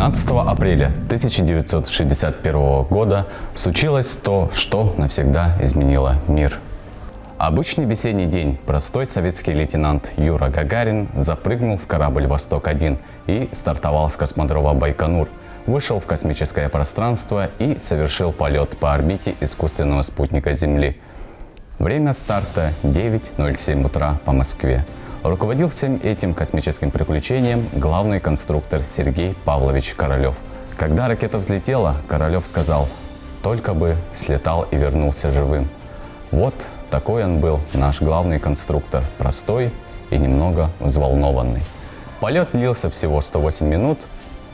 12 апреля 1961 года случилось то, что навсегда изменило мир. Обычный весенний день простой советский лейтенант Юра Гагарин запрыгнул в корабль «Восток-1» и стартовал с космодрома Байконур, вышел в космическое пространство и совершил полет по орбите искусственного спутника Земли. Время старта 9:07 утра по Москве. Руководил всем этим космическим приключением главный конструктор Сергей Павлович Королев. Когда ракета взлетела, Королев сказал: «Только бы слетал и вернулся живым». Вот такой он был, наш главный конструктор, простой и немного взволнованный. Полет длился всего 108 минут,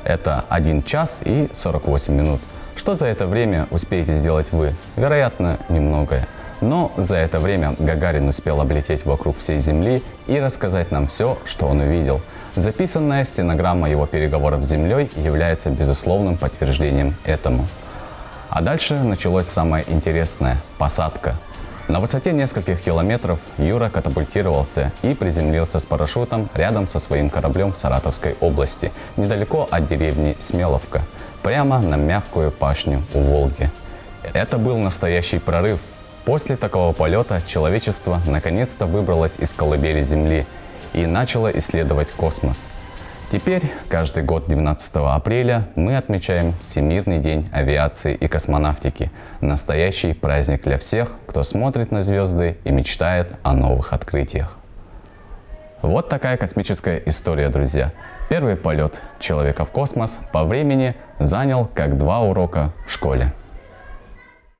это 1 час и 48 минут. Что за это время успеете сделать вы? Вероятно, немногое. Но за это время Гагарин успел облететь вокруг всей Земли и рассказать нам все, что он увидел. Записанная стенограмма его переговоров с Землей является безусловным подтверждением этому. А дальше началось самое интересное – посадка. На высоте нескольких километров Юра катапультировался и приземлился с парашютом рядом со своим кораблем в Саратовской области, недалеко от деревни Смеловка, прямо на мягкую пашню у Волги. Это был настоящий прорыв. После такого полета человечество наконец-то выбралось из колыбели Земли и начало исследовать космос. Теперь каждый год 12 апреля мы отмечаем Всемирный день авиации и космонавтики. Настоящий праздник для всех, кто смотрит на звезды и мечтает о новых открытиях. Вот такая космическая история, друзья. Первый полет человека в космос по времени занял как 2 урока в школе.